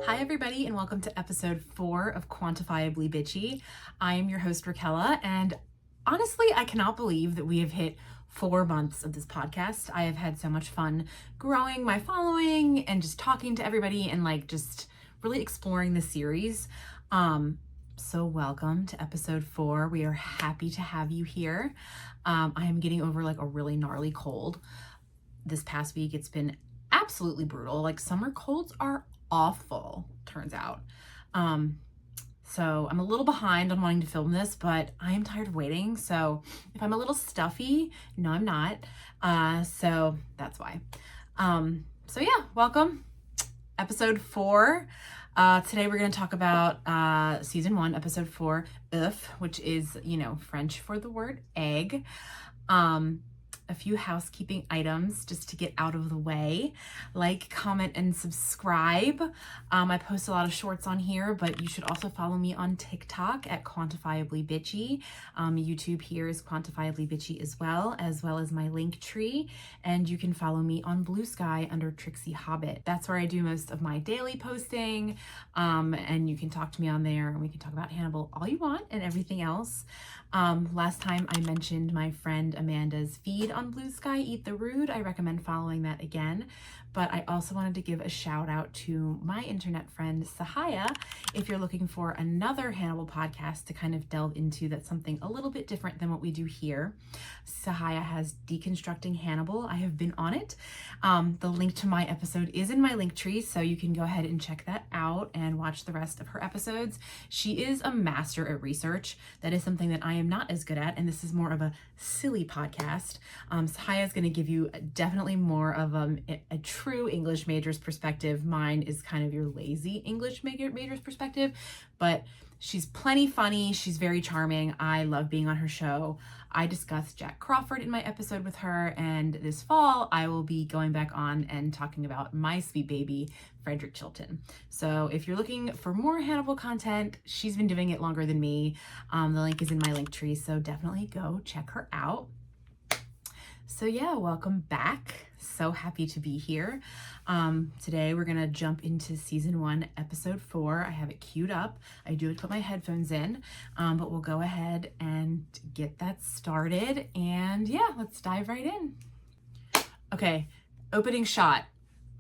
Hi everybody and welcome to episode 4 of Quantifiably Bitchy. I am your host Raquella, and honestly I cannot believe that we have hit 4 months of this podcast. I have had so much fun growing my following and just talking to everybody and just really exploring the series. So welcome to episode 4. We are happy to have you here. I am getting over a really gnarly cold. This past week it's been absolutely brutal. Summer colds are awful, turns out. So I'm a little behind on wanting to film this, but I am tired of waiting. So if I'm a little stuffy, no, I'm not. So that's why. So yeah, welcome. Episode 4. Today we're going to talk about season 1, episode 4, Oeuf, which is, French for the word egg. A few housekeeping items just to get out of the way. Like, comment, and subscribe. I post a lot of shorts on here, but you should also follow me on TikTok at Quantifiably Bitchy. YouTube here is Quantifiably Bitchy as well as my link tree. And you can follow me on Bluesky under tchy. That's where I do most of my daily posting. And you can talk to me on there and we can talk about Hannibal all you want and everything else. Last time I mentioned my friend Amanda's feed on Bluesky, Eat the Rude. I recommend following that again. But I also wanted to give a shout out to my internet friend Sahaya. If you're looking for another Hannibal podcast to kind of delve into that's something a little bit different than what we do here, Sahaya has Deconstructing Hannibal. I have been on it. The link to my episode is in my link tree, so you can go ahead and check that out and watch the rest of her episodes. She is a master at research. That is something that I am not as good at, and this is more of a silly podcast. Sahaya is going to give you definitely more of a true English major's perspective. Mine is kind of your lazy English major's perspective, but she's plenty funny. She's very charming. I love being on her show. I discussed Jack Crawford in my episode with her, and this fall I will be going back on and talking about my sweet baby, Frederick Chilton. So if you're looking for more Hannibal content, she's been doing it longer than me. The link is in my link tree, so definitely go check her out. So yeah, welcome back. So happy to be here. Today we're gonna jump into season 1, episode 4. I have it queued up. I do have to put my headphones in, but we'll go ahead and get that started. And yeah, let's dive right in. Okay, opening shot.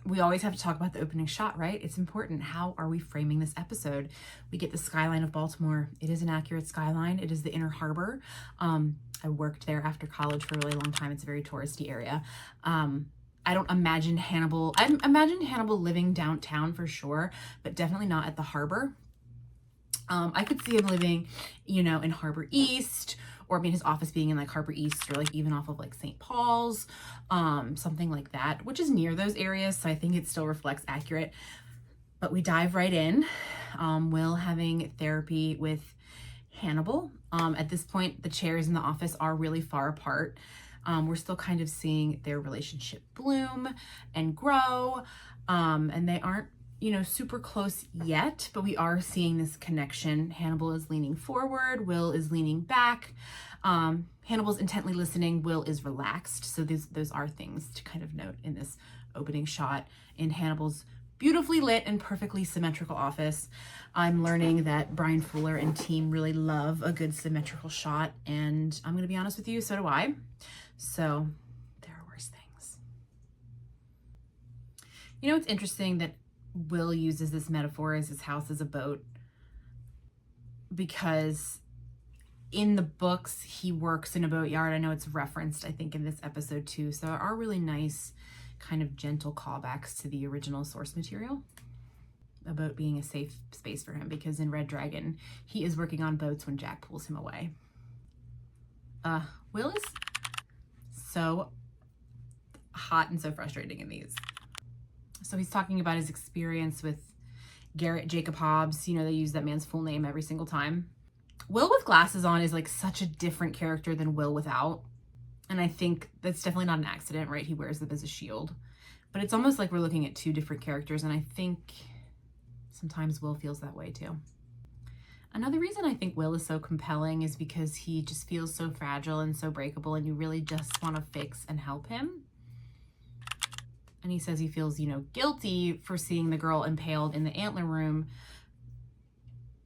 We always have to talk about the opening shot, right? It's important. How are we framing this episode? We get the skyline of Baltimore. It is an accurate skyline. It is the Inner Harbor. I worked there after college for a really long time. It's a very touristy area. I don't imagine Hannibal. I imagine Hannibal living downtown for sure, but definitely not at the harbor. I could see him living, in Harbor East, or his office being in Harbor East, or even off of St. Paul's, something like that, which is near those areas. So I think it still reflects accurate. But we dive right in. Will having therapy with Hannibal. At this point, the chairs in the office are really far apart. We're still kind of seeing their relationship bloom and grow. And they aren't, super close yet, but we are seeing this connection. Hannibal is leaning forward. Will is leaning back. Hannibal's intently listening. Will is relaxed. So those are things to kind of note in this opening shot in Hannibal's beautifully lit and perfectly symmetrical office. I'm learning that bryanfuller and team really love a good symmetrical shot, and I'm going to be honest with you, so do I. So there are worse things. It's interesting that Will uses this metaphor as his house as a boat, because in the books he works in a boatyard. I know it's referenced, I think, in this episode too. So there are really nice kind of gentle callbacks to the original source material about being a safe space for him, because in Red Dragon he is working on boats when Jack pulls him away. Will is so hot and so frustrating in these. So he's talking about his experience with Garrett Jacob Hobbs. They use that man's full name every single time. Will with glasses on is such a different character than Will without. And I think that's definitely not an accident, right? He wears them as a shield. But it's almost like we're looking at two different characters, and I think sometimes Will feels that way too. Another reason I think Will is so compelling is because he just feels so fragile and so breakable, and you really just want to fix and help him. and he says he feels, you know, guilty for seeing the girl impaled in the antler room.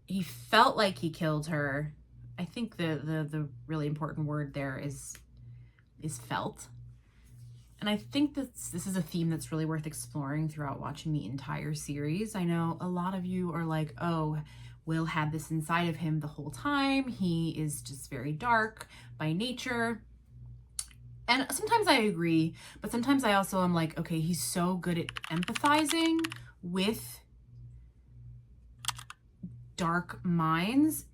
He felt like he killed her. I think the really important word there is felt. And I think this is a theme that's really worth exploring throughout watching the entire series. I know a lot of you are like, oh, Will had this inside of him the whole time. He is just very dark by nature. And sometimes I agree, but sometimes I also am like, okay, he's so good at empathizing with dark minds.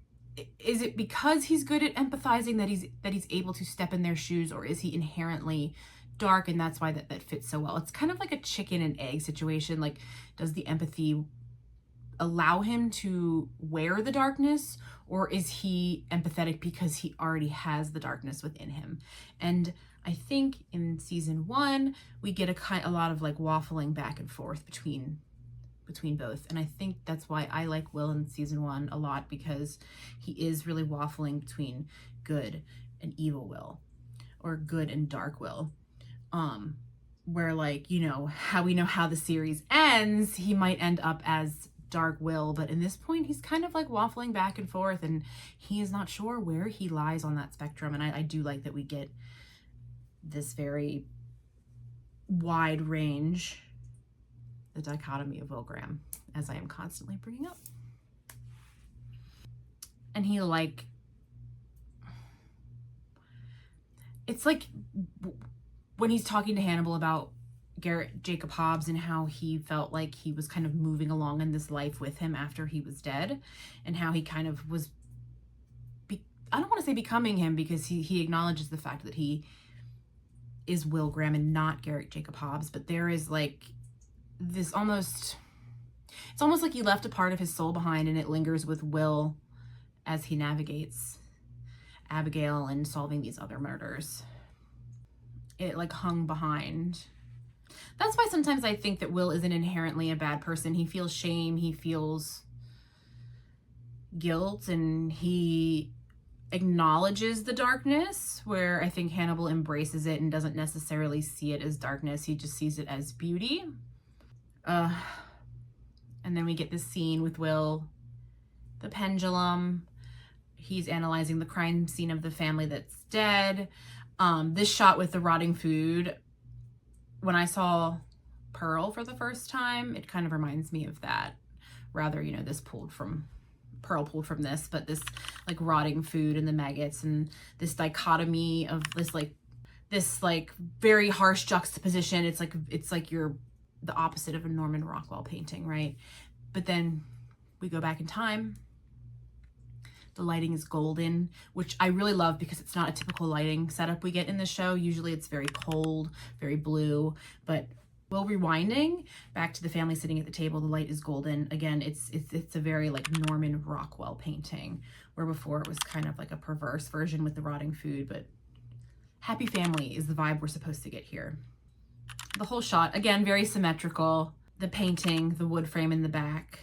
Is it because he's good at empathizing that he's able to step in their shoes, or is he inherently dark and that's why that fits so well? It's kind of like a chicken and egg situation. Like, does the empathy allow him to wear the darkness, or is he empathetic because he already has the darkness within him? And I think in season 1 we get a lot of like waffling back and forth between both, and I think that's why I like Will in season 1 a lot, because he is really waffling between good and evil Will, or good and dark Will. Where, like, you know, how we know how the series ends, he might end up as dark Will, but in this point he's kind of like waffling back and forth, and he is not sure where he lies on that spectrum. And I do like that we get this very wide range, the dichotomy of willgraham, as I am constantly bringing up. And he, like, it's like when he's talking to Hannibal about Garrett Jacob Hobbs and how he felt like he was kind of moving along in this life with him after he was dead, and how he kind of was, I don't want to say becoming him, because he acknowledges the fact that he is willgraham and not Garrett Jacob Hobbs, but there is like this it's almost like he left a part of his soul behind, and it lingers with Will as he navigates Abigail and solving these other murders. It like hung behind. That's why sometimes I think that Will isn't inherently a bad person. He feels shame, he feels guilt, and he acknowledges the darkness, where I think Hannibal embraces it and doesn't necessarily see it as darkness. He just sees it as beauty. And then we get this scene with Will, the pendulum. He's analyzing the crime scene of the family that's dead. This shot with the rotting food, when I saw Pearl for the first time, it kind of reminds me of that. Rather, you know, Pearl pulled from this, but this like rotting food and the maggots, and this dichotomy of this very harsh juxtaposition. It's like you're the opposite of a Norman Rockwell painting, right? But then we go back in time. The lighting is golden, which I really love, because it's not a typical lighting setup we get in the show. Usually it's very cold, very blue, but while rewinding back to the family sitting at the table, the light is golden. Again, it's a very like Norman Rockwell painting, where before it was kind of like a perverse version with the rotting food, but happy family is the vibe we're supposed to get here. The whole shot, again, very symmetrical. The painting, the wood frame in the back.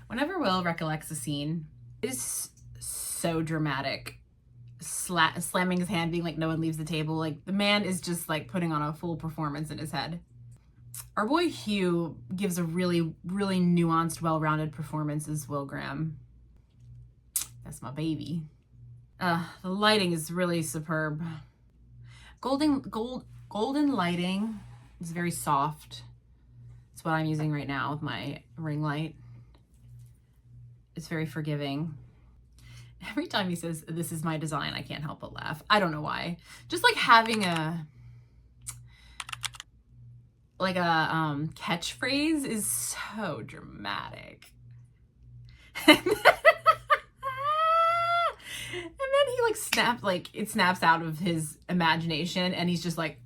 Whenever Will recollects a scene, it is so dramatic. Slamming his hand, being like, no one leaves the table. Like, the man is just like putting on a full performance in his head. Our boy Hugh gives a really, really nuanced, well-rounded performance as willgraham. That's my baby. The lighting is really superb. Golden lighting is very soft. It's what I'm using right now with my ring light. It's very forgiving. Every time he says, "This is my design," I can't help but laugh. I don't know why. Just like having a catchphrase is so dramatic. And then he it snaps out of his imagination, and he's just like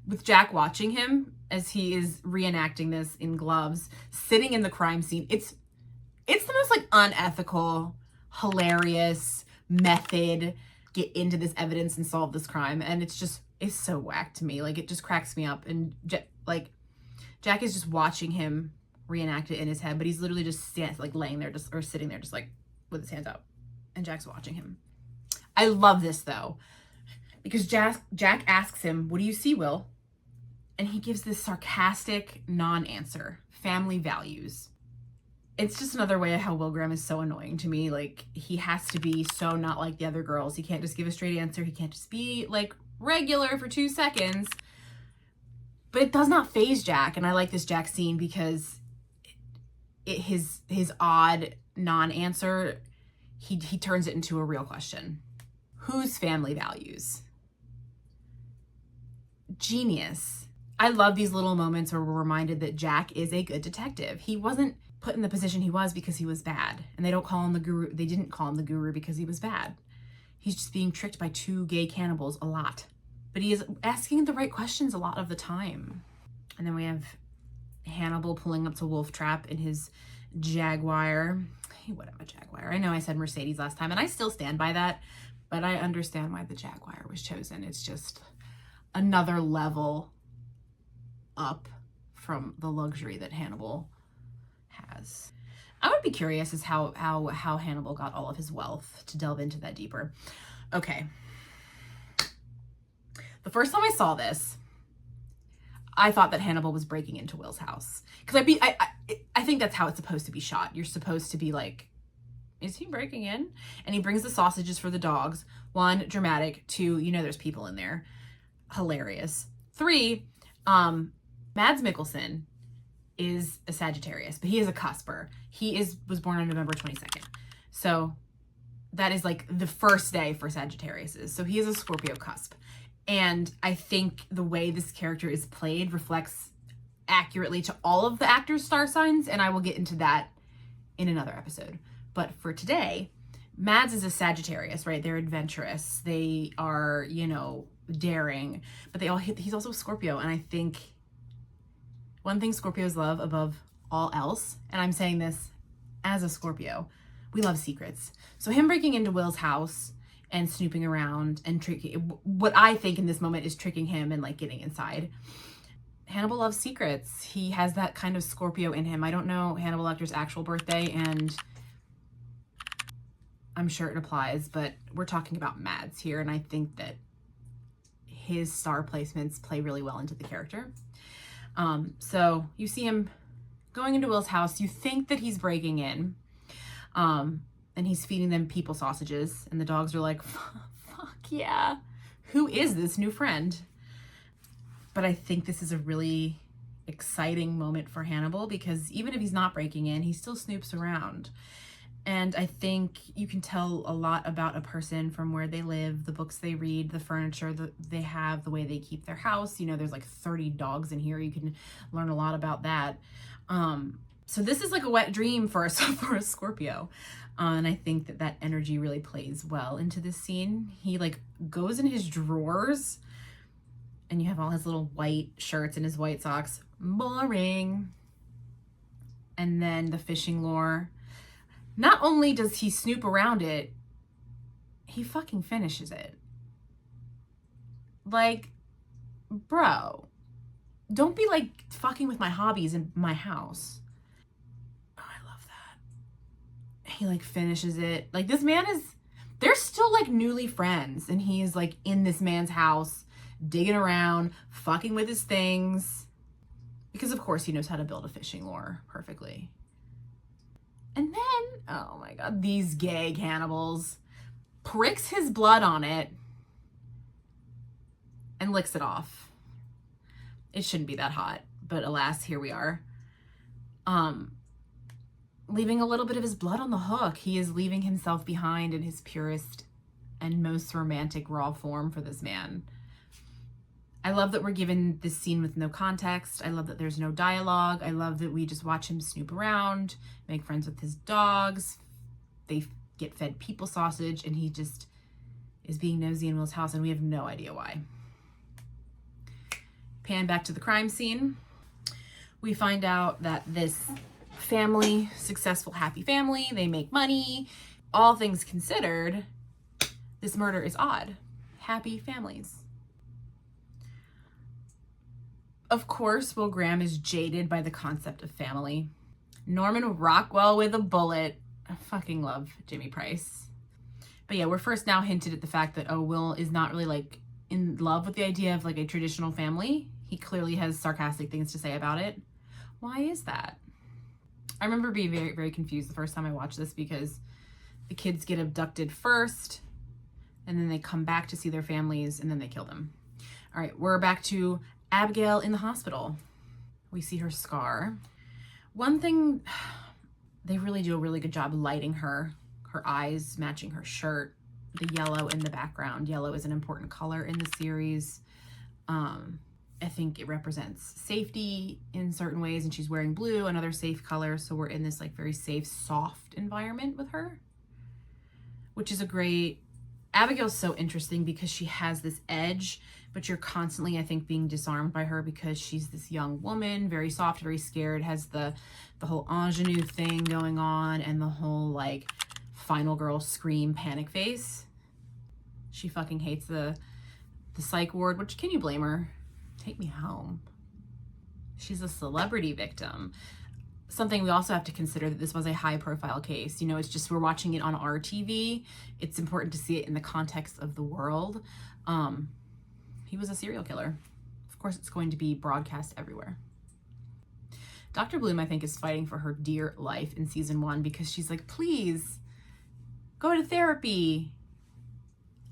with Jack watching him as he is reenacting this in gloves, sitting in the crime scene. It's the most like unethical, hilarious method, get into this evidence and solve this crime. And it's so whack to me. Like, it just cracks me up. And Jack is just watching him reenact it in his head, but he's literally just laying there or sitting there just like with his hands up, and Jack's watching him. I love this though, because Jack asks him, "What do you see, Will?" And he gives this sarcastic non-answer. Family values. It's just another way of how Will Graham is so annoying to me. Like, he has to be so not like the other girls. He can't just give a straight answer. He can't just be like regular for 2 seconds. But it does not faze Jack. And I like this Jack scene because his odd non-answer, he turns it into a real question. Whose family values? Genius. I love these little moments where we're reminded that Jack is a good detective. He wasn't put in the position he was because he was bad. And they don't call him the guru. They didn't call him the guru because he was bad. He's just being tricked by 2 gay cannibals a lot. But he is asking the right questions a lot of the time. And then we have Hannibal pulling up to Wolf Trap in his Jaguar. He would have a Jaguar. I know I said Mercedes last time, and I still stand by that. But I understand why the Jaguar was chosen. It's just another level up from the luxury that Hannibal has. I would be curious as how Hannibal got all of his wealth, to delve into that deeper. Okay. The first time I saw this, I thought that Hannibal was breaking into Will's house. Because I think that's how it's supposed to be shot. You're supposed to be like, is he breaking in? And he brings the sausages for the dogs. 1, dramatic. 2, you know there's people in there. Hilarious. 3, Mads Mikkelsen is a Sagittarius, but he is a cusper. He was born on November 22nd. So that is like the first day for Sagittariuses. So he is a Scorpio cusp. And I think the way this character is played reflects accurately to all of the actors' star signs, and I will get into that in another episode. But for today, Mads is a Sagittarius, right? They're adventurous. They are, you know, daring, but he's also a Scorpio. And I think one thing Scorpios love above all else, and I'm saying this as a Scorpio, we love secrets. So him breaking into Will's house and snooping around and tricking, what I think in this moment is tricking him and like getting inside. Hannibal loves secrets. He has that kind of Scorpio in him. I don't know Hannibal Lecter's actual birthday, and I'm sure it applies, but we're talking about Mads here, and I think that his star placements play really well into the character. So you see him going into Will's house. You think that he's breaking in, and he's feeding them people sausages, and the dogs are like, fuck yeah, who is this new friend? But I think this is a really exciting moment for Hannibal, because even if he's not breaking in, he still snoops around. And I think you can tell a lot about a person from where they live, the books they read, the furniture that they have, the way they keep their house. You know, there's like 30 dogs in here. You can learn a lot about that. So this is like a wet dream for a Scorpio. And I think that energy really plays well into this scene. He like goes in his drawers, and you have all his little white shirts and his white socks. Boring. And then the fishing lure. Not only does he snoop around it, he fucking finishes it. Like, bro, don't be like fucking with my hobbies in my house. Oh, I love that. He like finishes it. Like, this man they're still like newly friends, and he's like in this man's house, digging around, fucking with his things. Because of course he knows how to build a fishing lure perfectly. And then, oh my God, these gay cannibals, pricks his blood on it and licks it off. It shouldn't be that hot, but alas, here we are. Leaving a little bit of his blood on the hook. He is leaving himself behind in his purest and most romantic raw form for this man. I love that we're given this scene with no context. I love that there's no dialogue. I love that we just watch him snoop around, make friends with his dogs. They get fed people sausage, and he just is being nosy in Will's house, and we have no idea why. Pan back to the crime scene. We find out that this family, successful, happy family, they make money. All things considered, this murder is odd. Happy families. Of course, Will Graham is jaded by the concept of family. Norman Rockwell with a bullet. I fucking love Jimmy Price. But yeah, we're first now hinted at the fact that, oh, Will is not really like in love with the idea of like a traditional family. he clearly has sarcastic things to say about it. Why is that? I remember being very, very confused the first time I watched this because the kids get abducted first and then they come back to see their families and then they kill them. All right, we're back to Abigail in the hospital. We see her scar. One thing, they really do a really good job lighting her eyes matching her shirt, the yellow in the background. Yellow is an important color in the series. I think it represents safety in certain ways, and she's wearing blue, another safe color. So we're in this like very safe, soft environment with her, which is a great, Abigail's so interesting because she has this edge, but you're constantly, I think, being disarmed by her because she's this young woman, very soft, very scared, has the whole ingenue thing going on and the whole like final girl scream panic face. She fucking hates the psych ward, which can you blame her? Take me home. She's a celebrity victim. Something we also have to consider that this was a high profile case. You know, it's just, we're watching it on our TV. It's important to see it in the context of the world. He was a serial killer. Of course, it's going to be broadcast everywhere. Dr. Bloom, I think, is fighting for her dear life in season 1 because she's like, please go to therapy.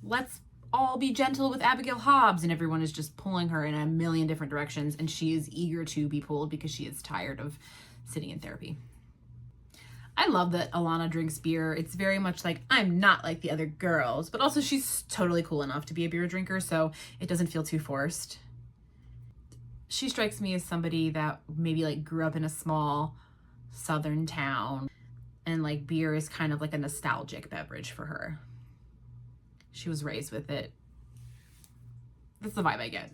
Let's all be gentle with Abigail Hobbs, and everyone is just pulling her in a million different directions, and she is eager to be pulled because she is tired of sitting in therapy. I love that Alana drinks beer. It's very much like, I'm not like the other girls, but also she's totally cool enough to be a beer drinker, so it doesn't feel too forced. She strikes me as somebody that maybe like grew up in a small southern town, and like beer is kind of like a nostalgic beverage for her. She was raised with it. That's the vibe I get.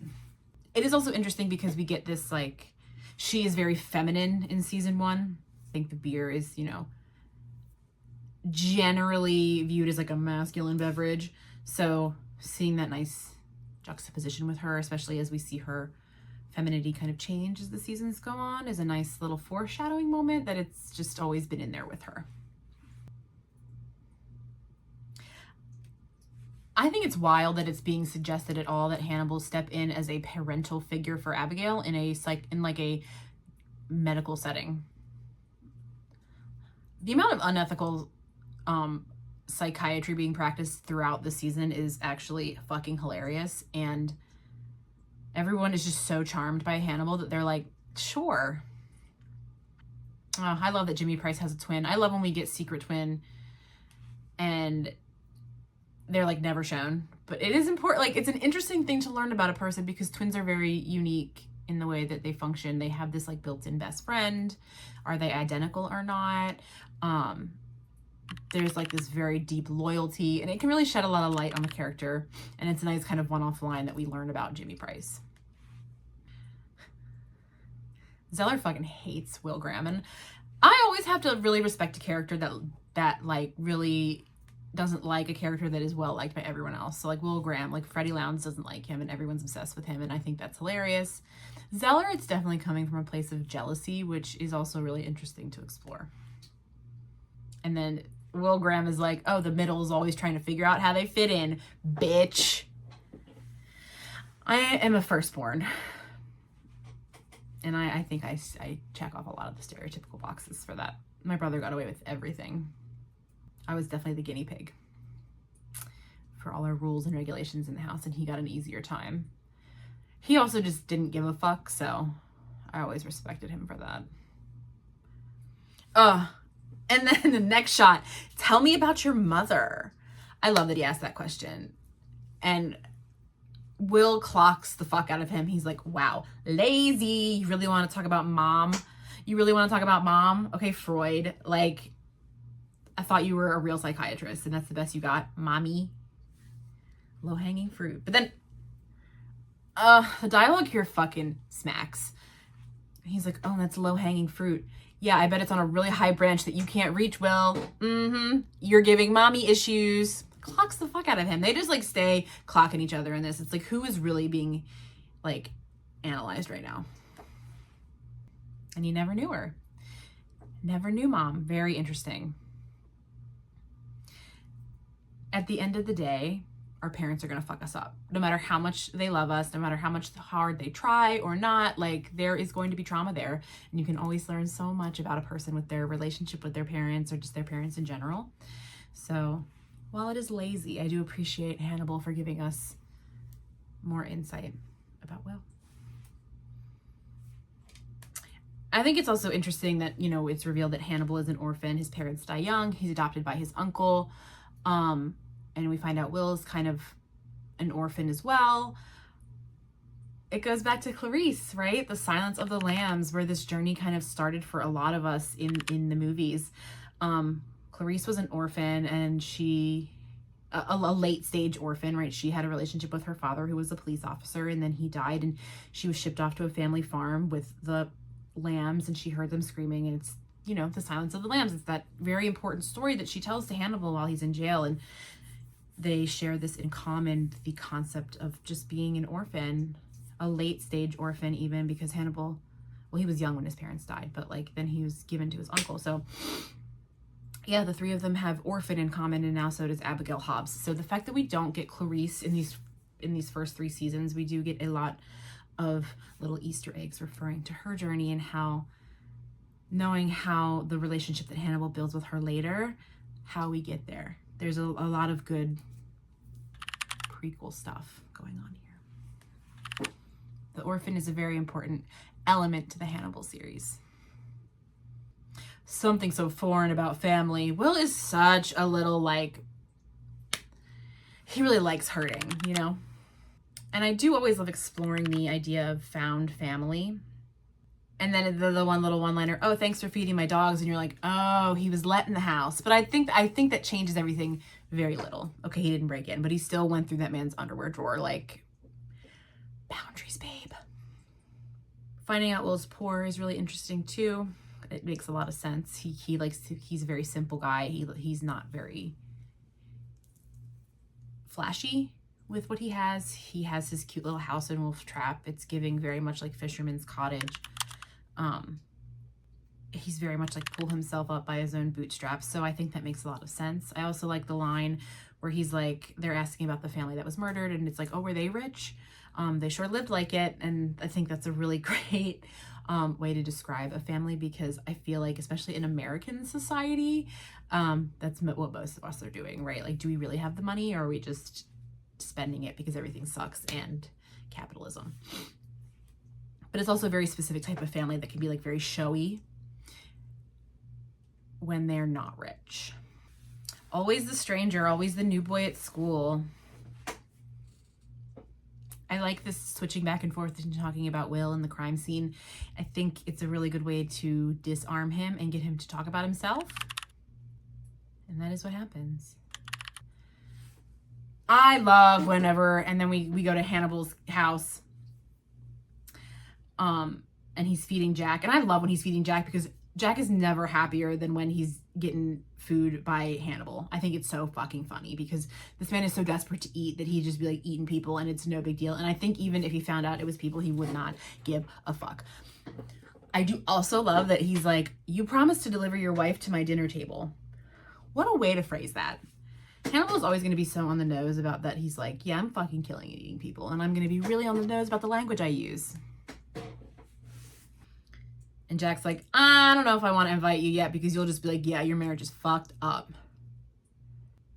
It is also interesting because we get this, like, she is very feminine in season 1. I think the beer is, you know, generally viewed as like a masculine beverage. So seeing that nice juxtaposition with her, especially as we see her femininity kind of change as the seasons go on, is a nice little foreshadowing moment that it's just always been in there with her. I think it's wild that it's being suggested at all that Hannibal step in as a parental figure for Abigail in a medical setting. The amount of unethical psychiatry being practiced throughout the season is actually fucking hilarious, and everyone is just so charmed by Hannibal that they're like, sure. I love that Jimmy Price has a twin. I love when we get secret twin and they're like never shown, but it is important. Like, it's an interesting thing to learn about a person because twins are very unique in the way that they function. They have this like built-in best friend. Are they identical or not? There's like this very deep loyalty, and it can really shed a lot of light on the character. And it's a nice kind of one-off line that we learn about Jimmy Price. Zeller fucking hates willgraham, and I always have to really respect a character that like really doesn't like a character that is well liked by everyone else. So like willgraham, like Freddie Lowndes doesn't like him and everyone's obsessed with him, and I think that's hilarious. Zeller, it's definitely coming from a place of jealousy, which is also really interesting to explore. And then willgraham is like, oh, the middle is always trying to figure out how they fit in, bitch. I am a firstborn, and I think I check off a lot of the stereotypical boxes for that. My brother got away with everything. I was definitely the guinea pig for all our rules and regulations in the house, and he got an easier time. He also just didn't give a fuck, so I always respected him for that. And then the next shot, tell me about your mother. I love that he asked that question. And Will clocks the fuck out of him. He's like, wow, lazy. You really want to talk about mom? You really want to talk about mom? Okay, Freud. Like, I thought you were a real psychiatrist and that's the best you got, mommy. Low-hanging fruit. But then, the dialogue here fucking smacks. He's like, oh, that's low-hanging fruit. Yeah, I bet it's on a really high branch that you can't reach, Will. You're giving mommy issues. Clocks the fuck out of him. They just like stay clocking each other in this. It's like, who is really being like analyzed right now? And he never knew her. Never knew mom. Very interesting. At the end of the day, our parents are going to fuck us up. No matter how much they love us, no matter how much hard they try or not, like there is going to be trauma there. And you can always learn so much about a person with their relationship with their parents or just their parents in general. So while it is lazy, I do appreciate Hannibal for giving us more insight about Will. I think it's also interesting that, you know, it's revealed that Hannibal is an orphan. His parents die young. He's adopted by his uncle. And we find out Will's kind of an orphan as well. It goes back to Clarice, right? The Silence of the Lambs, where this journey kind of started for a lot of us in the movies. Clarice was an orphan, and she, a late stage orphan, right? She had a relationship with her father, who was a police officer, and then he died, and she was shipped off to a family farm with the lambs, and she heard them screaming, and it's, you know, the Silence of the Lambs. It's that very important story that she tells to Hannibal while he's in jail, and they share this in common, the concept of just being an orphan, a late stage orphan even, because Hannibal, well, he was young when his parents died, but like then he was given to his uncle. So yeah, the three of them have orphan in common, and now so does Abigail Hobbs. So the fact that we don't get Clarice in these first 3 seasons, we do get a lot of little Easter eggs referring to her journey and how, knowing how the relationship that Hannibal builds with her later, how we get there. There's a lot of good prequel stuff going on here. The orphan is a very important element to the Hannibal series. Something so foreign about family. Will is such a little, like, he really likes hurting, you know? And I do always love exploring the idea of found family. And then the one little one-liner, oh, thanks for feeding my dogs. And you're like, oh, he was let in the house. But I think that changes everything very little. Okay, he didn't break in, but he still went through that man's underwear drawer. Like, boundaries, babe. Finding out Will's poor is really interesting too. It makes a lot of sense. He's a very simple guy. He's not very flashy with what he has. He has his cute little house in Wolf Trap. It's giving very much like Fisherman's Cottage. He's very much like pull himself up by his own bootstraps. So I think that makes a lot of sense. I also like the line where he's like, they're asking about the family that was murdered, and it's like, oh, were they rich? They sure lived like it. And I think that's a really great way to describe a family, because I feel like, especially in American society, that's what most of us are doing, right? Like, do we really have the money, or are we just spending it because everything sucks and capitalism? But it's also a very specific type of family that can be like very showy when they're not rich. Always the stranger, always the new boy at school. I like this switching back and forth and talking about Will and the crime scene. I think it's a really good way to disarm him and get him to talk about himself. And that is what happens. I love whenever, and then we go to Hannibal's house, and he's feeding Jack. And I love when he's feeding Jack, because Jack is never happier than when he's getting food by Hannibal. I think it's so fucking funny, because this man is so desperate to eat that he'd just be like eating people and it's no big deal. And I think even if he found out it was people, he would not give a fuck. I do also love that he's like, you promised to deliver your wife to my dinner table. What a way to phrase that. Hannibal is always going to be so on the nose about that. He's like, yeah, I'm fucking killing and eating people, and I'm going to be really on the nose about the language I use. And Jack's like, I don't know if I want to invite you yet, because you'll just be like, yeah, your marriage is fucked up.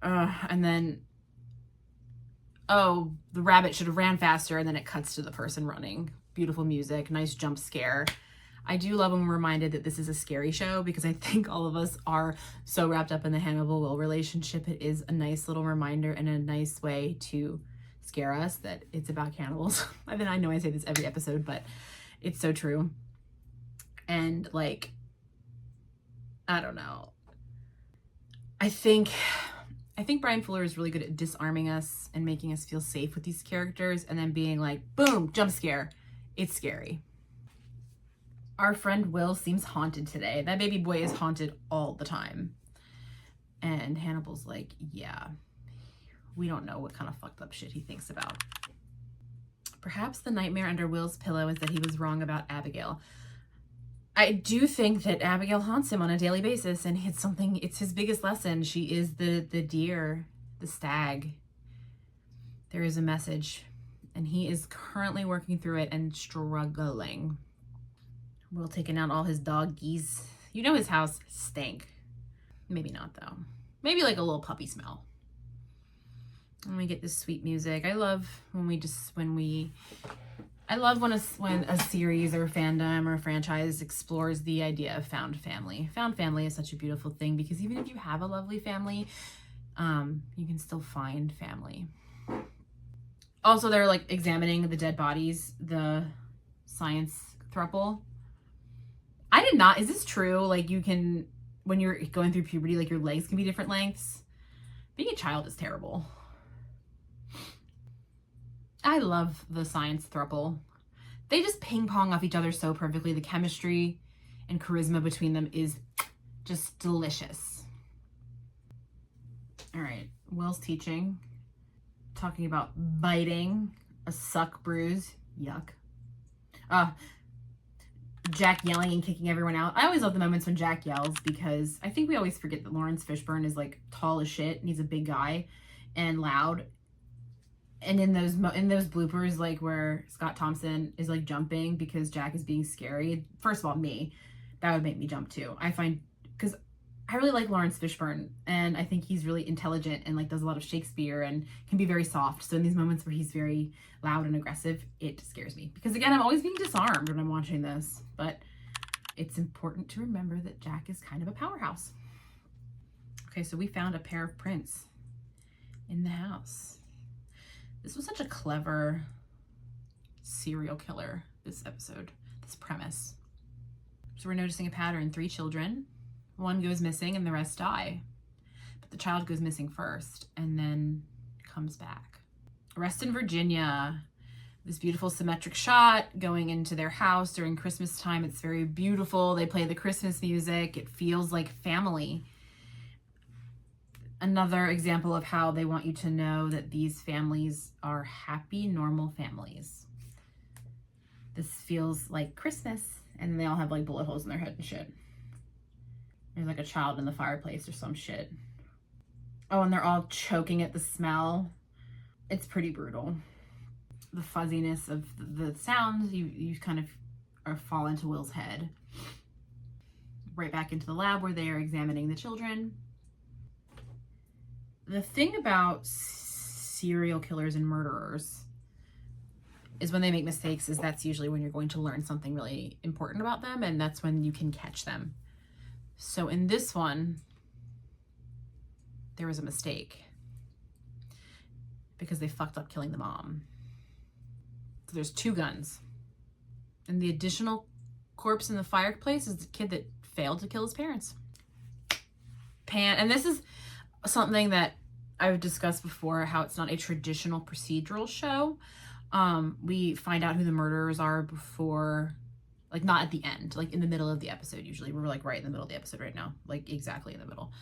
And then, oh, the rabbit should have ran faster, and then it cuts to the person running. Beautiful music, nice jump scare. I do love when we're reminded that this is a scary show, because I think all of us are so wrapped up in the Hannibal-Will relationship. It is a nice little reminder and a nice way to scare us that it's about cannibals. I mean, I know I say this every episode, but it's so true. And like, I don't know. I think Bryan Fuller is really good at disarming us and making us feel safe with these characters, and then being like, boom, jump scare. It's scary. Our friend Will seems haunted today. That baby boy is haunted all the time. And Hannibal's like, yeah, we don't know what kind of fucked up shit he thinks about. Perhaps the nightmare under Will's pillow is that he was wrong about Abigail. I do think that Abigail haunts him on a daily basis, and it's his biggest lesson. She is the deer, the stag. there is a message, and he is currently working through it and struggling. Will taking out all his doggies. You know his house stink. Maybe not though. Maybe like a little puppy smell. And we get this sweet music. I love when a series or fandom or a franchise explores the idea of found family. Found family is such a beautiful thing because even if you have a lovely family, you can still find family. Also, they're like examining the dead bodies, the science throuple. I did not, is this true? Like you can, when you're going through puberty, like your legs can be different lengths. Being a child is terrible. I love the science throuple. They just ping pong off each other so perfectly. The chemistry and charisma between them is just delicious. All right, Will's teaching, talking about biting, a suck bruise, yuck. Jack yelling and kicking everyone out. I always love the moments when Jack yells because I think we always forget that Lawrence Fishburne is like tall as shit and he's a big guy and loud. And in those bloopers, like where Scott Thompson is like jumping because Jack is being scary. First of all, that would make me jump too. Because I really like Lawrence Fishburne and I think he's really intelligent and like does a lot of Shakespeare and can be very soft. So in these moments where he's very loud and aggressive, it scares me because again, I'm always being disarmed when I'm watching this, but it's important to remember that Jack is kind of a powerhouse. Okay, so we found a pair of prints in the house. This was such a clever serial killer, this episode, this premise. So we're noticing a pattern. 3 children, 1 goes missing and the rest die. But the child goes missing first and then comes back. Arrest in Virginia. This beautiful symmetric shot going into their house during Christmas time. It's very beautiful. They play the Christmas music. It feels like family. Another example of how they want you to know that these families are happy, normal families. This feels like Christmas, and they all have like bullet holes in their head and shit. There's like a child in the fireplace or some shit. Oh, and they're all choking at the smell. It's pretty brutal. The fuzziness of the sounds, you kind of fall into Will's head. Right back into the lab where they are examining the children. The thing about serial killers and murderers is when they make mistakes is that's usually when you're going to learn something really important about them, and that's when you can catch them. So in this one, there was a mistake because they fucked up killing the mom. So there's 2 guns. And the additional corpse in the fireplace is the kid that failed to kill his parents. And this is something that I've discussed before, how it's not a traditional procedural show. We find out who the murderers are before, like not at the end, like in the middle of the episode. Usually we're like right in the middle of the episode right now, like exactly in the middle.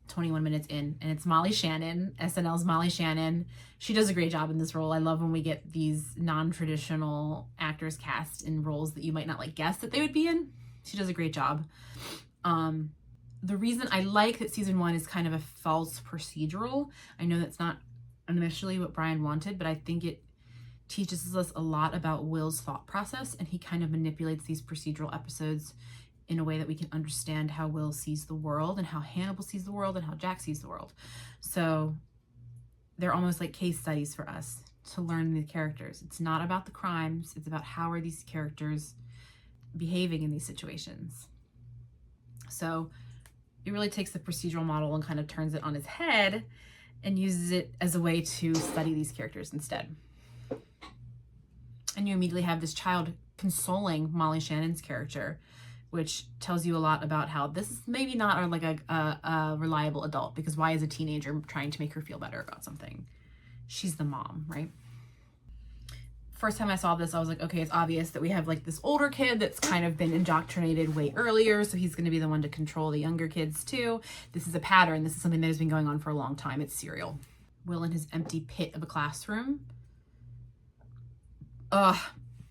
21 minutes in, and it's Molly Shannon, SNL's Molly Shannon. She does a great job in this role. I love when we get these non-traditional actors cast in roles that you might not like guess that they would be in. She does a great job. The reason I like that season 1 is kind of a false procedural. I know that's not initially what Brian wanted, but I think it teaches us a lot about Will's thought process, and he kind of manipulates these procedural episodes in a way that we can understand how Will sees the world and how Hannibal sees the world and how Jack sees the world. So they're almost like case studies for us to learn the characters. It's not about the crimes. It's about how are these characters behaving in these situations. So it really takes the procedural model and kind of turns it on its head and uses it as a way to study these characters instead. And you immediately have this child consoling Molly Shannon's character, which tells you a lot about how this is maybe not like a reliable adult, because why is a teenager trying to make her feel better about something? She's the mom, right? First time I saw this, I was like, okay, it's obvious that we have like this older kid that's kind of been indoctrinated way earlier, so he's going to be the one to control the younger kids too. This is a pattern. This is something that has been going on for a long time. It's serial. Will in his empty pit of a classroom.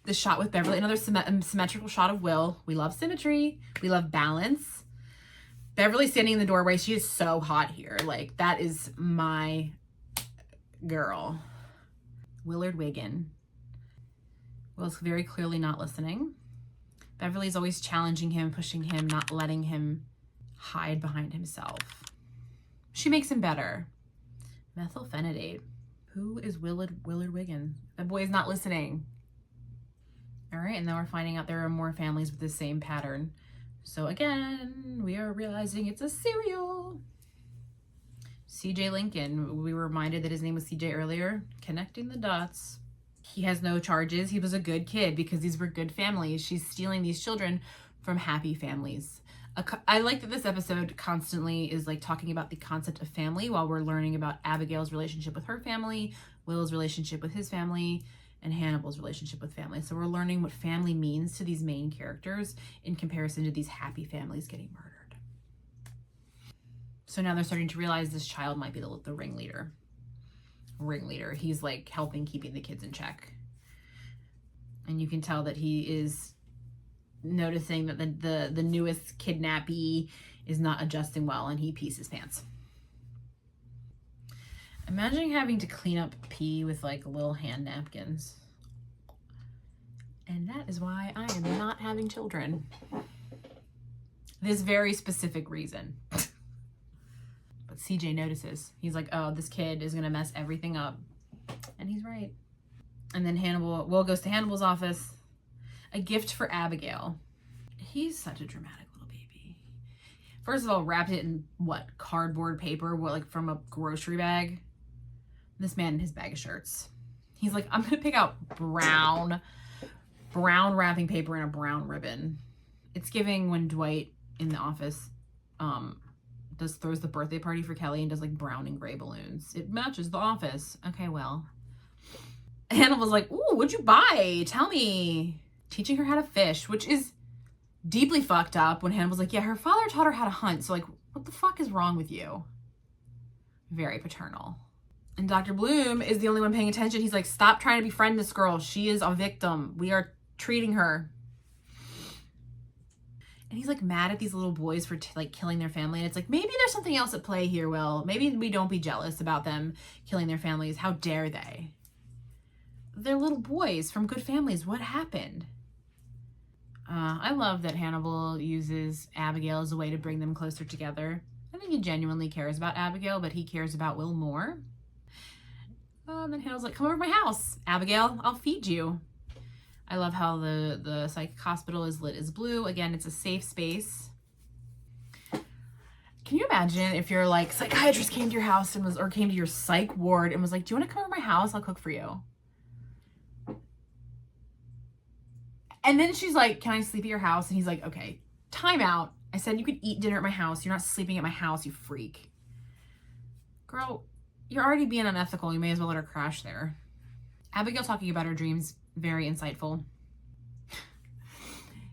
This shot with Beverly, another symmetrical shot of Will. We love symmetry. We love balance. Beverly standing in the doorway. She is so hot here. Like, that is my girl. Willard Wiggin. Will's very clearly not listening. Beverly's always challenging him, pushing him, not letting him hide behind himself. She makes him better. Methylphenidate. Who is Willard Wiggin? That boy is not listening. All right, and now we're finding out there are more families with the same pattern. So again, we are realizing it's a serial. CJ Lincoln, we were reminded that his name was CJ earlier. Connecting the dots. He has no charges. He was a good kid because these were good families. She's stealing these children from happy families. I like that this episode constantly is like talking about the concept of family while we're learning about Abigail's relationship with her family, Will's relationship with his family, and Hannibal's relationship with family. So we're learning what family means to these main characters in comparison to these happy families getting murdered. So now they're starting to realize this child might be the ringleader. He's like helping keeping the kids in check. And you can tell that he is noticing that the newest kidnappee is not adjusting well and he pees his pants. Imagine having to clean up pee with like little hand napkins. And that is why I am not having children. This very specific reason. But CJ notices. He's like, oh, this kid is gonna mess everything up. And he's right. And then Will goes to Hannibal's office. A gift for Abigail. He's such a dramatic little baby. First of all, wrapped it in what? Cardboard paper? What, like from a grocery bag? This man in his bag of shirts. He's like, I'm gonna pick out brown wrapping paper and a brown ribbon. It's giving when Dwight in the office throws the birthday party for Kelly and does like brown and gray balloons. It matches the office. Okay, well. Hannibal's like, ooh, what'd you buy? Tell me. Teaching her how to fish, which is deeply fucked up when Hannibal's like, yeah, her father taught her how to hunt. So like, what the fuck is wrong with you? Very paternal. And Dr. Bloom is the only one paying attention. He's like, stop trying to befriend this girl. She is a victim. We are treating her. And he's like mad at these little boys for like killing their family. And it's like, maybe there's something else at play here, Will. Maybe we don't be jealous about them killing their families. How dare they? They're little boys from good families. What happened? I love that Hannibal uses Abigail as a way to bring them closer together. I think he genuinely cares about Abigail, but he cares about Will more. And then Hannibal's like, come over to my house, Abigail. I'll feed you. I love how the psych hospital is lit as blue. Again, it's a safe space. Can you imagine if your like psychiatrist came to your house and or came to your psych ward and was like, do you want to come over to my house? I'll cook for you. And then she's like, can I sleep at your house? And he's like, okay, time out. I said you could eat dinner at my house. You're not sleeping at my house, you freak. Girl, you're already being unethical. You may as well let her crash there. Abigail talking about her dreams, very insightful.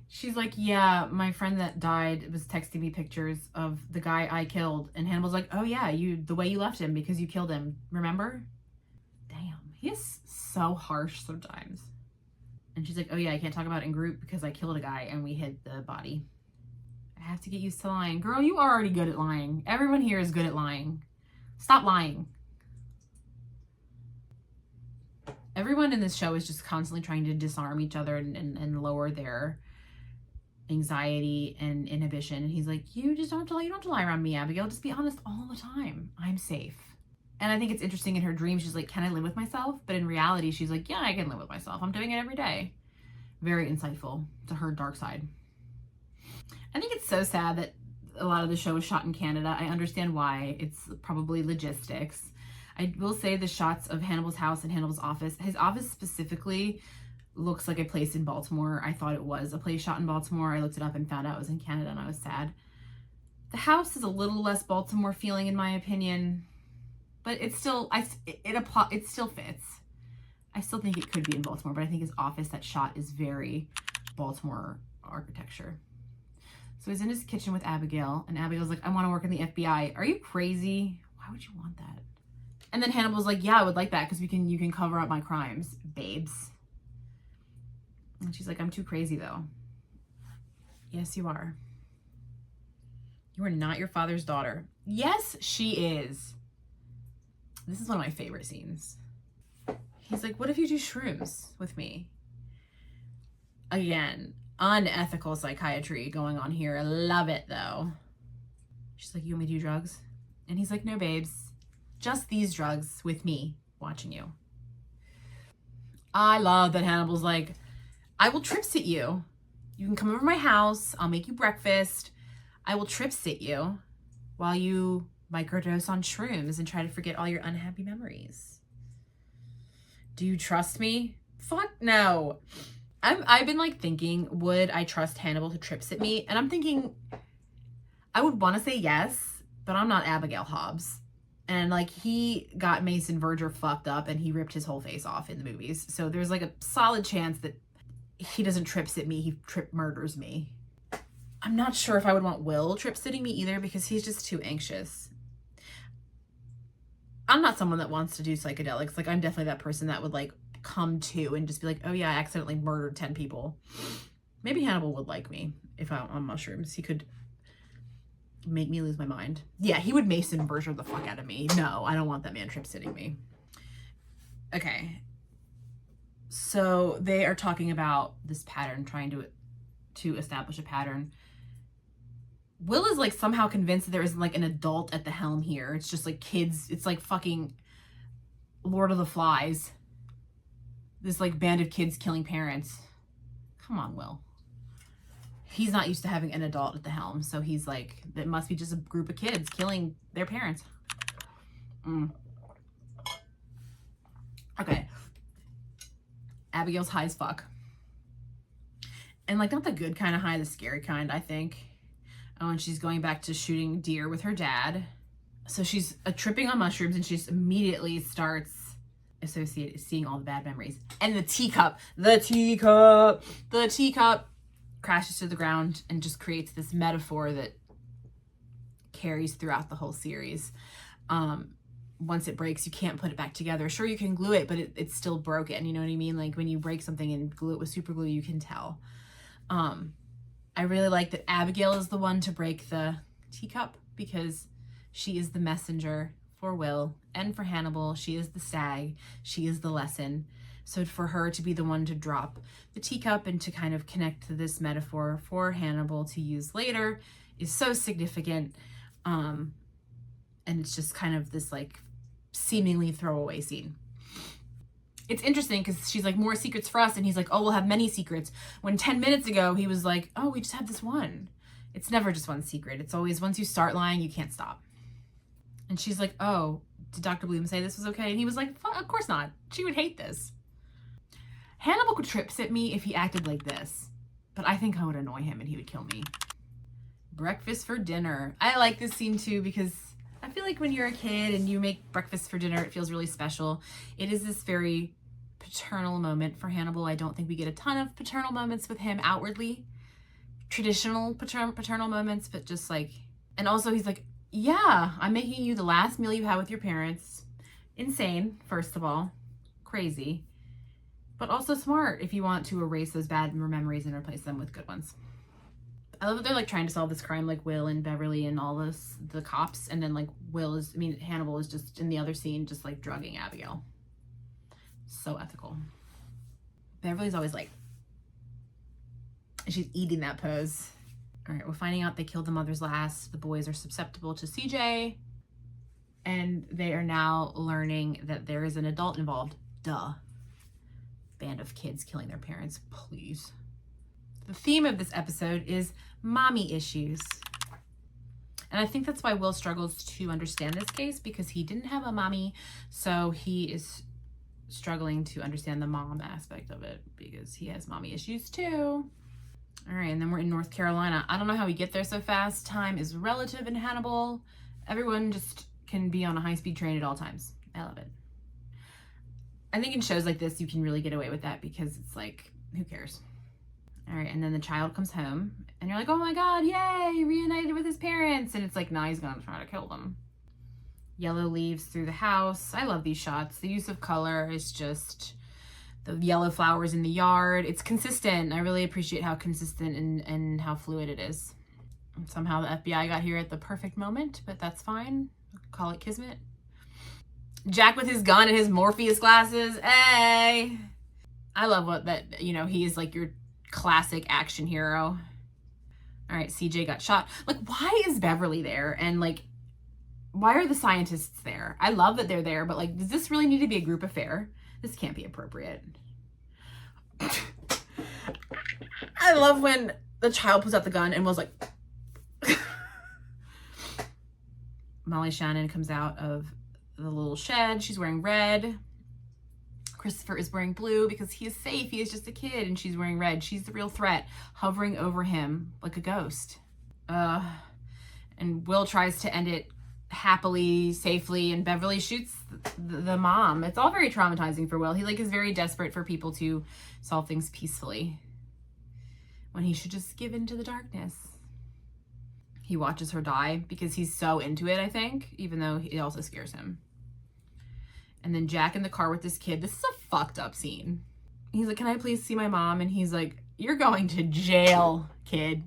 She's like, yeah, my friend that died was texting me pictures of the guy I killed. And Hannibal's like, oh yeah, the way you left him because you killed him. Remember? Damn, he is so harsh sometimes. And she's like, oh yeah, I can't talk about it in group because I killed a guy and we hid the body. I have to get used to lying. Girl, you are already good at lying. Everyone here is good at lying. Stop lying. Everyone in this show is just constantly trying to disarm each other and lower their anxiety and inhibition. And he's like, you don't have to lie around me, Abigail. Just be honest all the time. I'm safe. And I think it's interesting in her dream, she's like, can I live with myself? But in reality, she's like, yeah, I can live with myself. I'm doing it every day. Very insightful to her dark side. I think it's so sad that a lot of the show is shot in Canada. I understand why. It's probably logistics. I will say the shots of Hannibal's house and Hannibal's office, his office specifically looks like a place in Baltimore. I thought it was a place shot in Baltimore. I looked it up and found out it was in Canada and I was sad. The house is a little less Baltimore feeling in my opinion. But it's still, it still fits. I still think it could be in Baltimore, but I think his office, that shot is very Baltimore architecture. So he's in his kitchen with Abigail, and Abigail's like, I want to work in the FBI. Are you crazy? Why would you want that? And then Hannibal's like, yeah, I would like that because you can cover up my crimes, babes. And she's like, I'm too crazy though. Yes, you are. You are not your father's daughter. Yes, she is. This is one of my favorite scenes. He's like, what if you do shrooms with me? Again, unethical psychiatry going on here. I love it though. She's like, you want me to do drugs? And he's like, no, babes, just these drugs with me watching you. I love that Hannibal's like, I will trip sit you. You can come over to my house. I'll make you breakfast. I will trip sit you while you microdose on shrooms and try to forget all your unhappy memories. Do you trust me? Fuck no. I've been like thinking, would I trust Hannibal to trip sit me? And I'm thinking, I would want to say yes, but I'm not Abigail Hobbs. And like, he got Mason Verger fucked up and he ripped his whole face off in the movies. So there's like a solid chance that he doesn't trip sit me, he trip murders me. I'm not sure if I would want Will trip sitting me either because he's just too anxious. I'm not someone that wants to do psychedelics. Like, I'm definitely that person that would like come to and just be like, oh yeah, I accidentally murdered 10 people. Maybe Hannibal would like me if I'm on mushrooms. He could make me lose my mind. Yeah, he would Mason Verger the fuck out of me. No, I don't want that man trip sitting me. Okay. So they are talking about this pattern, trying to establish a pattern. Will is like somehow convinced that there isn't like an adult at the helm here. It's just like kids. It's like fucking Lord of the Flies. This like band of kids killing parents. Come on, Will. He's not used to having an adult at the helm. So he's like, that must be just a group of kids killing their parents. Okay. Abigail's high as fuck. And like, not the good kind of high, the scary kind, I think. Oh, and she's going back to shooting deer with her dad. So she's tripping on mushrooms and she just immediately starts seeing all the bad memories. And the teacup crashes to the ground and just creates this metaphor that carries throughout the whole series. Once it breaks, you can't put it back together. Sure, you can glue it, but it's still broken. You know what I mean? Like when you break something and glue it with super glue, you can tell. I really like that Abigail is the one to break the teacup because she is the messenger for Will and for Hannibal. She is the stag. She is the lesson. So for her to be the one to drop the teacup and to kind of connect to this metaphor for Hannibal to use later is so significant. And it's just kind of this like seemingly throwaway scene. It's interesting because she's like, more secrets for us. And he's like, oh, we'll have many secrets. When 10 minutes ago, he was like, oh, we just have this one. It's never just one secret. It's always once you start lying, you can't stop. And she's like, oh, did Dr. Bloom say this was okay? And he was like, of course not. She would hate this. Hannibal could trip sit me if he acted like this. But I think I would annoy him and he would kill me. Breakfast for dinner. I like this scene too because I feel like when you're a kid and you make breakfast for dinner, it feels really special. It is this very paternal moment for Hannibal. I don't think we get a ton of paternal moments with him outwardly. Traditional paternal moments, but just like, and also he's like, yeah, I'm making you the last meal you had with your parents. Insane, first of all. Crazy. But also smart if you want to erase those bad memories and replace them with good ones. I love that they're like trying to solve this crime, like Will and Beverly and all the cops. And then like Hannibal is just in the other scene, just like drugging Abigail. So ethical. Beverly's always like, she's eating that pose. All right, we're finding out they killed the mothers last. The boys are susceptible to CJ. And they are now learning that there is an adult involved. Duh. Band of kids killing their parents, please. The theme of this episode is mommy issues. And I think that's why Will struggles to understand this case because he didn't have a mommy. So he is struggling to understand the mom aspect of it because he has mommy issues too. All right, and then we're in North Carolina. I don't know how we get there so fast. Time is relative in Hannibal. Everyone just can be on a high-speed train at all times. I love it. I think in shows like this, you can really get away with that because it's like, who cares? All right, and then the child comes home and you're like, oh my God, yay, reunited with his parents. And it's like, nah, he's gonna try to kill them. Yellow leaves through the house. I love these shots. The use of color is just the yellow flowers in the yard. It's consistent. I really appreciate how consistent and how fluid it is. And somehow the FBI got here at the perfect moment, but that's fine. Call it kismet. Jack with his gun and his Morpheus glasses. Hey! I love he is like your classic action hero. All right, CJ got shot. Like, why is Beverly there? And like, why are the scientists there? I love that they're there, but like, does this really need to be a group affair? This can't be appropriate. I love when the child pulls out the gun and was like, Molly Shannon comes out of the little shed. She's wearing red. Christopher is wearing blue because he is safe. He is just a kid, and she's wearing red. She's the real threat, hovering over him like a ghost. And Will tries to end it happily, safely, and Beverly shoots the mom. It's all very traumatizing for Will. He like is very desperate for people to solve things peacefully when he should just give in to the darkness. He watches her die because he's so into it, I think, even though it also scares him. And then Jack in the car with this kid. This is a fucked up scene. He's like, can I please see my mom? And he's like, you're going to jail, kid.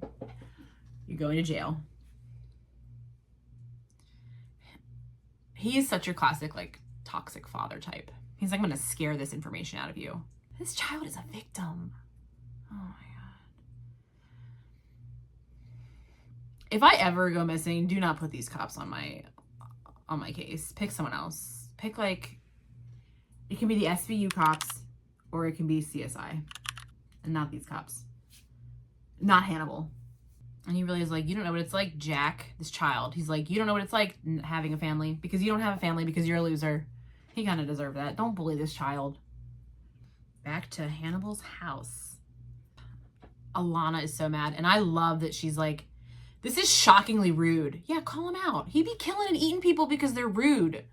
You're going to jail. He is such a classic, like, toxic father type. He's like, I'm going to scare this information out of you. This child is a victim. Oh, my God. If I ever go missing, do not put these cops on my case. Pick someone else. Pick, like, it can be the SVU cops or it can be CSI. And not these cops. Not Hannibal. And he really is like, you don't know what it's like, Jack, this child. He's like, you don't know what it's like having a family because you don't have a family because you're a loser. He kind of deserved that. Don't bully this child. Back to Hannibal's house. Alana is so mad. And I love that she's like, this is shockingly rude. Yeah, call him out. He'd be killing and eating people because they're rude.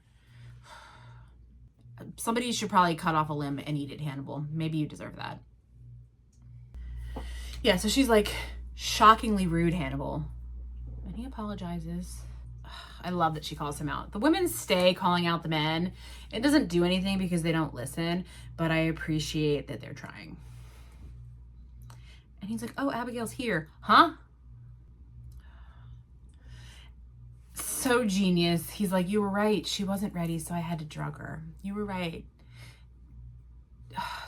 Somebody should probably cut off a limb and eat it, Hannibal. Maybe you deserve that. Yeah, so she's like, shockingly rude, Hannibal. And he apologizes. I love that she calls him out. The women stay calling out the men. It doesn't do anything because they don't listen, but I appreciate that they're trying. And he's like, oh, Abigail's here. Huh? So genius. He's like, you were right. She wasn't ready, so I had to drug her. You were right.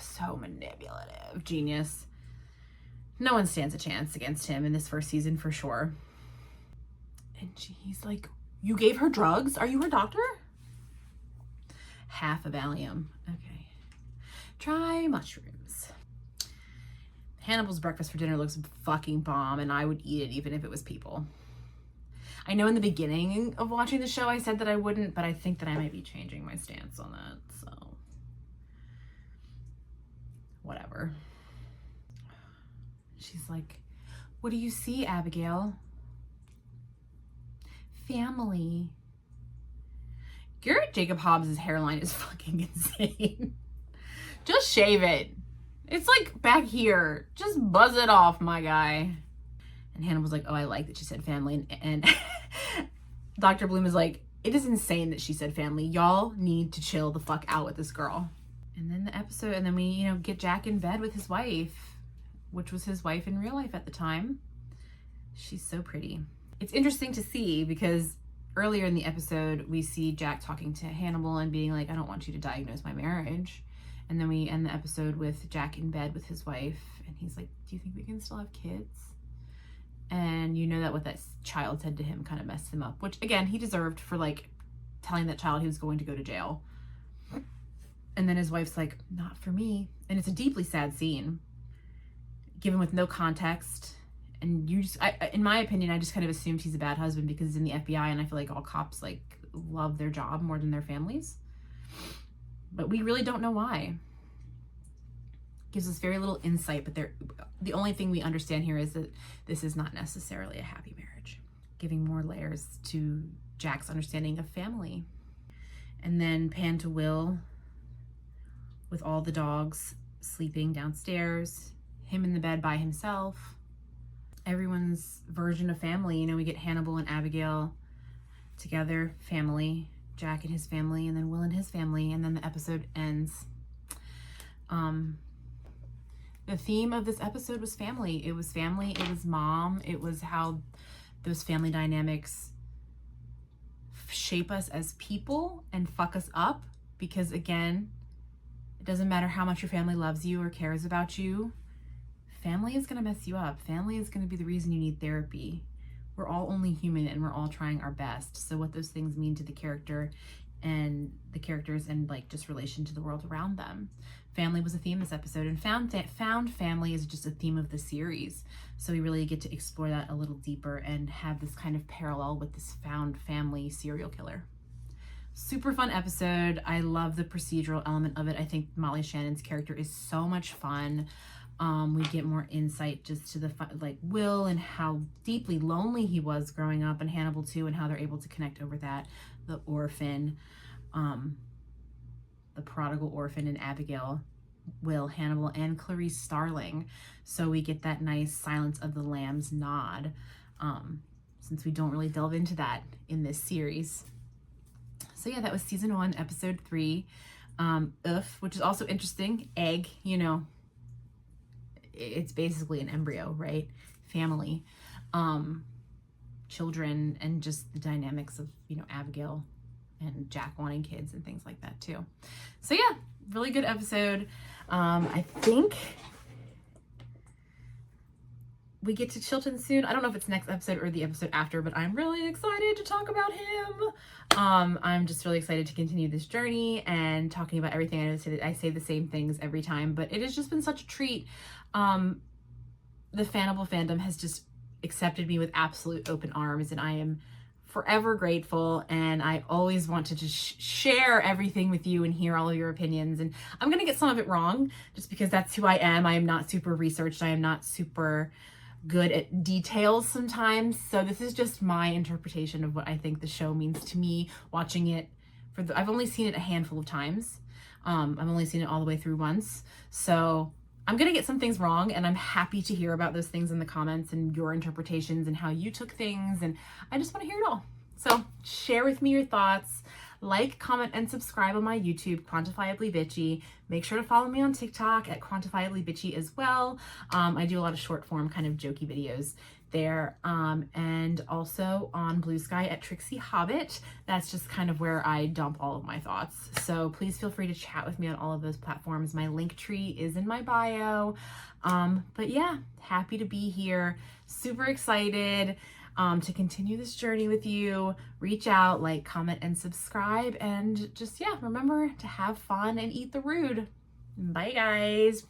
So manipulative. Genius. No one stands a chance against him in this first season for sure. And he's like, you gave her drugs? Are you her doctor? Half a Valium. Okay. Try mushrooms. Hannibal's breakfast for dinner looks fucking bomb, and I would eat it even if it was people. I know in the beginning of watching the show I said that I wouldn't, but I think that I might be changing my stance on that, so whatever. She's like, what do you see, Abigail? Family. Garrett Jacob Hobbs' hairline is fucking insane. Just shave it. It's like back here. Just buzz it off, my guy. And Hannah was like, oh, I like that she said family. And Dr. Bloom is like, it is insane that she said family. Y'all need to chill the fuck out with this girl. And then the episode, and then we, get Jack in bed with his wife, which was his wife in real life at the time. She's so pretty. It's interesting to see because earlier in the episode, we see Jack talking to Hannibal and being like, I don't want you to diagnose my marriage. And then we end the episode with Jack in bed with his wife. And he's like, do you think we can still have kids? And you know that what that child said to him kind of messed him up, which again, he deserved for like telling that child he was going to go to jail. And then his wife's like, not for me. And it's a deeply sad scene given with no context. And you just, in my opinion, I just kind of assumed he's a bad husband because he's in the FBI. And I feel like all cops like love their job more than their families. But we really don't know why. Gives us very little insight, but the only thing we understand here is that this is not necessarily a happy marriage, giving more layers to Jack's understanding of family. And then pan to Will with all the dogs sleeping downstairs, him in the bed by himself. Everyone's version of family. We get Hannibal and Abigail together, family, Jack and his family, and then Will and his family, and then the episode ends. The theme of this episode was family. It was family. It was mom. It was how those family dynamics shape us as people and fuck us up because again, it doesn't matter how much your family loves you or cares about you. Family is going to mess you up. Family is going to be the reason you need therapy. We're all only human and we're all trying our best. So what those things mean to the character and the characters and like just relation to the world around them. Family was a theme this episode, and found family is just a theme of the series. So we really get to explore that a little deeper and have this kind of parallel with this found family serial killer. Super fun episode. I love the procedural element of it. I think Molly Shannon's character is so much fun. We get more insight just to the like Will and how deeply lonely he was growing up, and Hannibal too, and how they're able to connect over that. The orphan, the prodigal orphan, and Abigail, Will, Hannibal, and Clarice Starling. So we get that nice Silence of the Lambs nod, since we don't really delve into that in this series. So yeah, that was season 1, episode 3. Oeuf, which is also interesting. Egg, you know, it's basically an embryo, right? Family, children, and just the dynamics of, you know, Abigail and Jack wanting kids and things like that too. So yeah, really good episode. I think we get to Chilton soon. I don't know if it's next episode or the episode after, but I'm really excited to talk about him. I'm just really excited to continue this journey and talking about everything. I say the same things every time, but it has just been such a treat. The Fannibal fandom has just accepted me with absolute open arms, and I am forever grateful, and I always want to just share everything with you and hear all of your opinions. And I'm gonna get some of it wrong just because that's who I am. I am not super researched. I am not super good at details sometimes. So this is just my interpretation of what I think the show means to me, watching it I've only seen it a handful of times. I've only seen it all the way through once. So I'm gonna get some things wrong, and I'm happy to hear about those things in the comments and your interpretations and how you took things, and I just want to hear it all. So share with me your thoughts, like, comment, and subscribe on my YouTube, Quantifiably Bitchy. Make sure to follow me on TikTok at Quantifiably Bitchy as well. I do a lot of short form kind of jokey videos there, and also on Bluesky at Tricksiehobbit. That's just kind of where I dump all of my thoughts. So please feel free to chat with me on all of those platforms. My link tree is in my bio. But yeah, happy to be here. Super excited to continue this journey with you. Reach out, like, comment, and subscribe. And just, yeah, remember to have fun and eat the rude. Bye, guys.